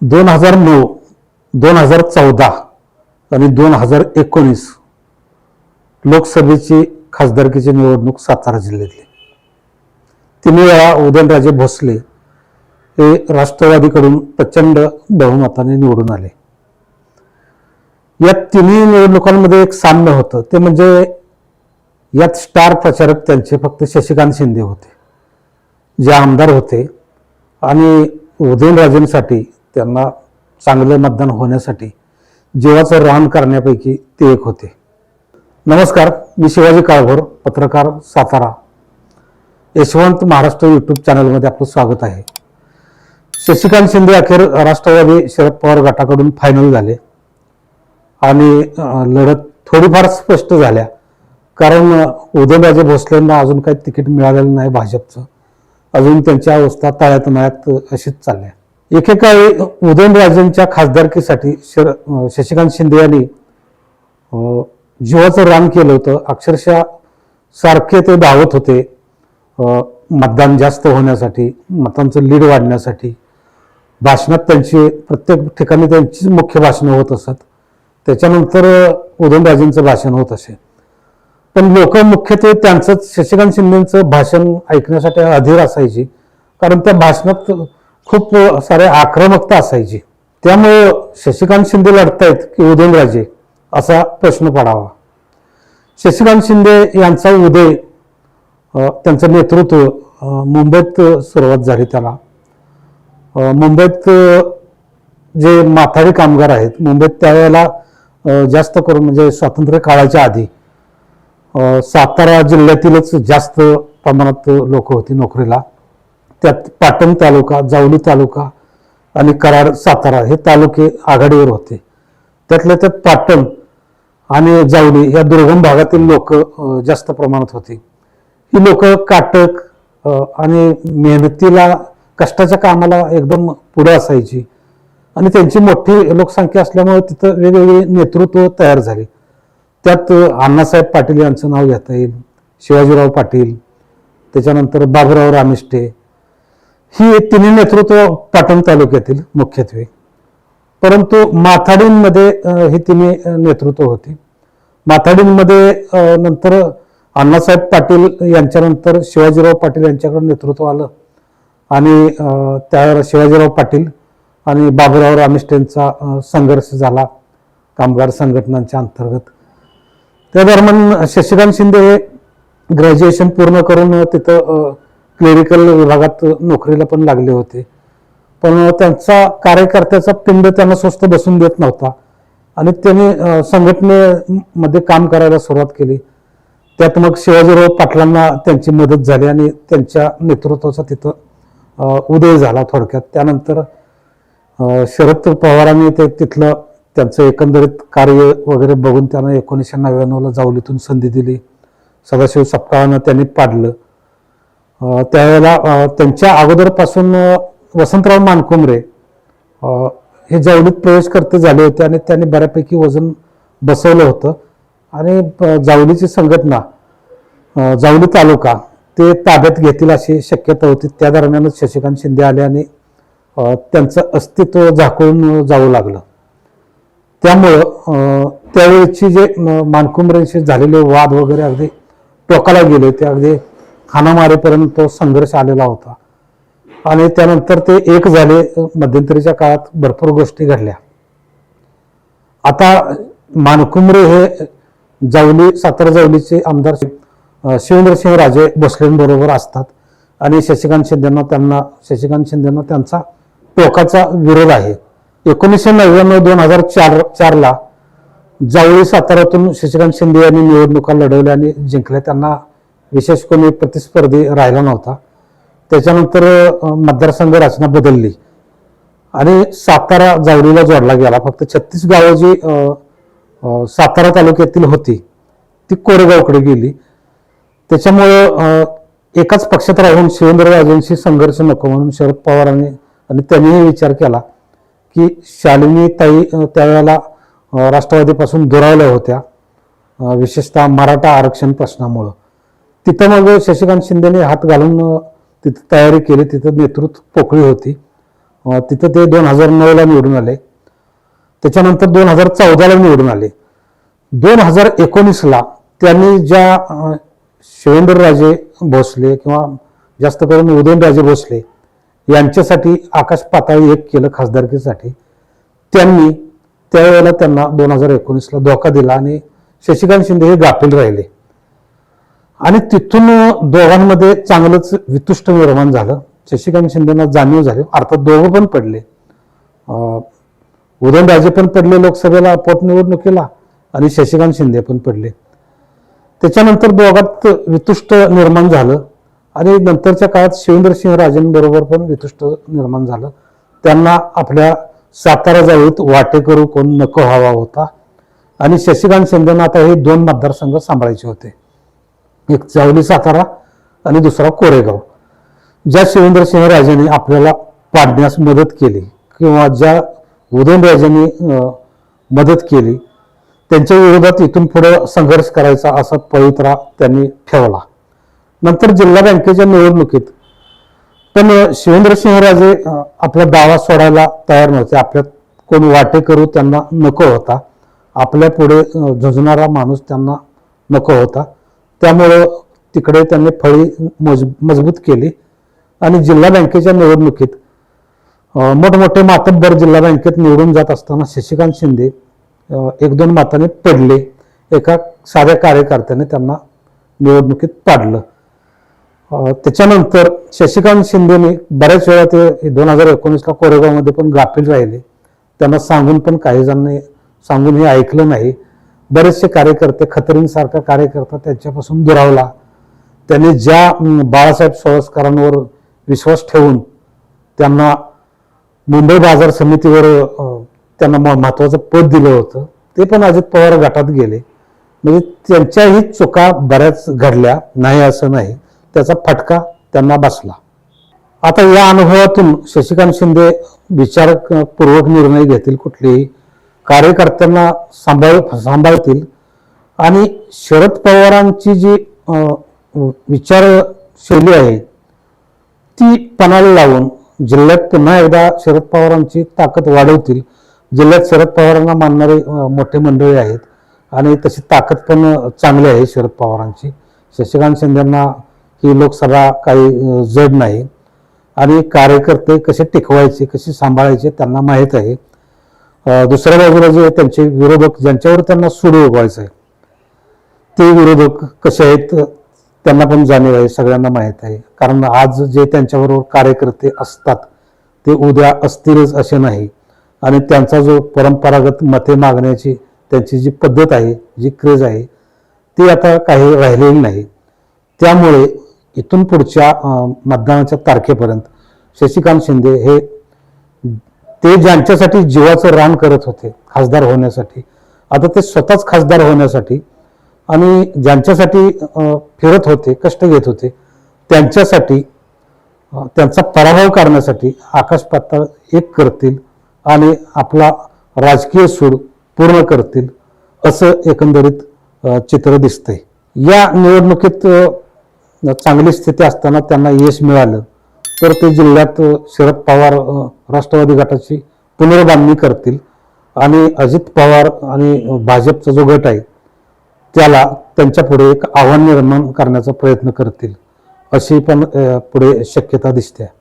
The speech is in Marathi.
2009, 2014 आणि 2019 लोकसभेची खासदारकीची निवडणूक सातारा जिल्ह्यातली. तिन्ही वेळा उदयनराजे भोसले हे राष्ट्रवादीकडून प्रचंड बहुमताने निवडून आले. या तिन्ही निवडणुकांमध्ये एक साम्य होतं, ते म्हणजे यात स्टार प्रचारक त्यांचे फक्त शशिकांत शिंदे होते, जे आमदार होते आणि उदयनराजेंसाठी त्यांना चांगले मतदान होण्यासाठी जीवाचं रान करण्यापैकी ते एक होते. नमस्कार, मी शिवाजी काळभोर, पत्रकार, सातारा. यशवंत महाराष्ट्र यूट्यूब चॅनलमध्ये आपलं स्वागत आहे. शशिकांत शिंदे अखेर राष्ट्रवादी शरद पवार गटाकडून फायनल झाले आणि लढत थोडीफार स्पष्ट झाल्या, कारण उदयनराजे भोसलेंना अजून काही तिकीट मिळालेलं नाही. भाजपचं अजून त्यांची अवस्था तळ्यात मळ्यात अशीच चालल्या. एकेकाळी उदयनराजेंच्या खासदारकीसाठी शशिकांत शिंदे यांनी जीवाचं रान केलं होतं. अक्षरशः सारखे ते धावत होते मतदान जास्त होण्यासाठी, मतांचं लीड वाढण्यासाठी. भाषणात त्यांची प्रत्येक ठिकाणी त्यांचीच मुख्य भाषणं होत असत. त्याच्यानंतर उदयनराजेंचं भाषण होत असे. पण लोक मुख्यत्वे त्यांचंच, शशिकांत शिंदेचं भाषण ऐकण्यासाठी अधीर असायची, कारण त्या भाषणात खूप सारे आक्रमकता असायची. त्यामुळे शशिकांत शिंदे लढतायत की उदयनराजे असा प्रश्न पडावा. शशिकांत शिंदे यांचा उदय, त्यांचं नेतृत्व मुंबईत सुरुवात झाली. त्याला मुंबईत जे माथाडी कामगार आहेत, मुंबईत त्यावेळेला जास्त करून म्हणजे स्वातंत्र्य काळाच्या आधी सातारा जिल्ह्यातीलच जास्त प्रमाणात लोक होती नोकरीला. त्यात पाटण तालुका, जावली तालुका आणि कराड, सातारा हे तालुके आघाडीवर होते. त्यातल्या त्यात पाटण आणि जावली या दुर्गम भागातील लोक जास्त प्रमाणात होती. ही लोक काटक आणि मेहनतीला, कष्टाच्या कामाला एकदम पुढे असायची आणि त्यांची मोठी लोकसंख्या असल्यामुळे तिथं वेगवेगळे नेतृत्व तयार झाले. त्यात अण्णासाहेब पाटील यांचं नाव घेता येईल, शिवाजीराव पाटील, त्याच्यानंतर बाबूराव रामिष्टे. ही तिन्ही नेतृत्व पाटण तालुक्यातील मुख्यत्वे. परंतु माथाडींमध्ये ही तिन्ही नेतृत्व होती. माथाडींमध्ये नंतर अण्णासाहेब पाटील यांच्यानंतर शिवाजीराव पाटील यांच्याकडे नेतृत्व आलं आणि त्यावर शिवाजीराव पाटील आणि बाबूराव रामिष्टेंचा संघर्ष झाला कामगार संघटनांच्या अंतर्गत. त्या दरम्यान शशिकांत शिंदे हे ग्रॅज्युएशन पूर्ण करून तिथं क्लेरिकल विभागात नोकरीला पण लागले होते. पण त्यांचा कार्यकर्त्याचा पिंड त्यांना स्वस्त बसून देत नव्हता आणि त्यांनी संघटनेमध्ये काम करायला सुरुवात केली. त्यात मग शिवाजीराव पाटलांना त्यांची मदत झाली आणि त्यांच्या नेतृत्वाचा तिथं उदय झाला थोडक्यात. त्यानंतर शरद पवारांनी तिथलं त्यांचं एकंदरीत कार्य वगैरे बघून त्यांना 1999ला जावलीतून संधी दिली. सदाशिव सपकाळांना त्यांनी पाडलं. त्यावेळेला त्यांच्या अगोदरपासून वसंतराव मानकुमरे हे जावलीत प्रवेशकर्ते झाले होते आणि त्यांनी बऱ्यापैकी वजन बसवलं होतं आणि जावलीची संघटना, जावली तालुका ते ताब्यात घेतील अशी शक्यता होती. त्या दरम्यानच शशिकांत शिंदे आले आणि त्यांचं अस्तित्व झाकळून जाऊ लागलं. त्यामुळं त्यावेळेची जे मानकुमरेंशी झालेले वाद वगैरे अगदी टोकाला गेले, ते अगदी हाणामारीपर्यंत तो संघर्ष आलेला होता आणि त्यानंतर ते एक झाले. मध्यंतरीच्या काळात भरपूर गोष्टी घडल्या. आता मानकुमरे हे जावली, सातारा जावलीचे आमदार शिवेंद्रसिंह राजे भोसलेंबरोबर असतात आणि शशिकांत शिंदेंना त्यांचा टोकाचा विरोध आहे. 1999-2004ला जावळी साताऱ्यातून शशिकांत शिंदे यांनी निवडणुका लढवल्या आणि जिंकल्या. त्यांना विशेष कोणी प्रतिस्पर्धी राहिला नव्हता. त्याच्यानंतर मतदारसंघ रचना बदलली आणि सातारा जावळीला जोडला गेला. फक्त 36 गावं जी सातारा तालुक्यातील होती ती कोरेगावकडे गेली. त्याच्यामुळं एकाच पक्षात राहून शिवेंद्रराजेंशी संघर्ष नको म्हणून शरद पवारांनी आणि त्यांनीही विचार केला की शालिनी ताई त्यावेळेला राष्ट्रवादीपासून दुरावल्या होत्या, विशेषतः मराठा आरक्षण प्रश्नामुळं. तिथं मग शशिकांत शिंदेने हात घालून तिथं तयारी केली. तिथं नेतृत्व पोकळी होती तिथं ते 2009ला निवडून आले. त्याच्यानंतर 2014ला निवडून आले. 2019ला त्यांनी ज्या शिवेंद्रराजे भोसले किंवा जास्त करून उदयनराजे भोसले यांच्यासाठी आकाश पाताळी एक केलं खासदारकीसाठी, त्यांनी त्यावेळेला त्यांना 2019ला धोका दिला आणि शशिकांत शिंदे हे गाफील राहिले आणि तिथून दोघांमध्ये चांगलंच वितुष्ट निर्माण झालं. शशिकांत शिंदेना जाणीव झाली, अर्थात दोघं पण पडले. उदयनराजे पण पडले लोकसभेला पोटनिवडणुकीला आणि शशिकांत शिंदे पण पडले. त्याच्यानंतर दोघात वितुष्ट निर्माण झालं आणि नंतरच्या काळात शिवेंद्रसिंह राजेंबरोबर पण वितुष्ट निर्माण झालं. त्यांना आपल्या सातारा जावळीत वाटेकरू कोण नको हवा होता आणि शशिकांत शिंदेना आता हे 2 मतदारसंघ सांभाळायचे होते, एक जावली सातारा आणि दुसरा कोरेगाव. ज्या शिवेंद्रसिंह राजेंनी आपल्याला पाडण्यास मदत केली किंवा ज्या उदयनराजेंनी मदत केली, त्यांच्या विरोधात इथून पुढे संघर्ष करायचा असा पवित्रा त्यांनी ठेवला. नंतर जिल्हा बँकेच्या निवडणुकीत पण शिवेंद्रसिंहराजे आपला दावा सोडायला तयार नव्हते. आपल्यात कोण वाटेकरू त्यांना नको होता, आपल्या पुढे झुंजणारा माणूस त्यांना नको होता. त्यामुळं तिकडे त्यांनी फळी मजबूत केली आणि जिल्हा बँकेच्या निवडणुकीत मोठमोठे मातब्बर जिल्हा बँकेत निवडून जात असताना शशिकांत शिंदे 1-2 मताने पडले. एका साध्या कार्यकर्त्याने त्यांना निवडणुकीत पाडलं. त्याच्यानंतर शशिकांत शिंदेने बऱ्याच वेळा ते 2019ला कोरेगावमध्ये पण गाफील राहिले. त्यांना सांगून पण काही जणांनी सांगून हे ऐकलं नाही. बरेचसे कार्यकर्ते, खतरींसारखा कार्यकर्ता त्यांच्यापासून दुरावला. त्यांनी ज्या बाळासाहेब सोळसकरांवर विश्वास ठेवून त्यांना मुंबई बाजार समितीवर त्यांना महत्वाचं पद दिलं होतं, ते पण अजित पवार गटात गेले. म्हणजे त्यांच्याही चुका बऱ्याच घडल्या नाही असं नाही, त्याचा फटका त्यांना बसला. आता या अनुभवातून शशिकांत शिंदे विचारपूर्वक निर्णय घेतील, कुठलेही कार्यकर्त्यांना सांभाळतील आणि शरद पवारांची जी विचारशैली आहे ती पणाला लावून जिल्ह्यात पुन्हा एकदा शरद पवारांची ताकद वाढवतील. जिल्ह्यात शरद पवारांना मानणारे मोठे मंडळी आहेत आणि तशी ताकद पण चांगली आहे शरद पवारांची. शशिकांत शिंदेंना ही लोकसभा काही जड नाही आणि कार्यकर्ते कसे टिकवायचे, कसे सांभाळायचे त्यांना माहीत आहे. दुसऱ्या बाजूला जे त्यांचे विरोधक, ज्यांच्यावर त्यांना सूड उगवायचं आहे, ते विरोधक कसे आहेत त्यांना पण जाणीव आहे, सगळ्यांना माहीत आहे. कारण आज जे त्यांच्याबरोबर कार्यकर्ते असतात ते उद्या असतीलच असे नाही आणि त्यांचा जो परंपरागत मते मागण्याची त्यांची जी पद्धत आहे, जी क्रेज आहे, ती आता काही राहिलेली नाही. त्यामुळे इथून पुढच्या मतदानाच्या तारखेपर्यंत शशिकांत शिंदे हे ते ज्यांच्यासाठी जीवाचं रान करत होते खासदार होण्यासाठी, आता ते स्वतःच खासदार होण्यासाठी आणि ज्यांच्यासाठी फिरत होते, कष्ट घेत होते, त्यांच्यासाठी त्यांचा पराभव करण्यासाठी आकाश पाताळ एक करतील आणि आपला राजकीय सूड पूर्ण करतील असं एकंदरीत चित्र दिसतंय. या निवडणुकीत चांगली स्थिती असताना त्यांना यश मिळालं तर ते जिल्ह्यात शरद पवार राष्ट्रवादी गटाची पुनर्बांधणी करतील आणि अजित पवार आणि भाजपचा जो गट आहे त्याला त्यांच्या पुढे एक आव्हान निर्माण करण्याचा प्रयत्न करतील, अशी पण पुढे शक्यता दिसते.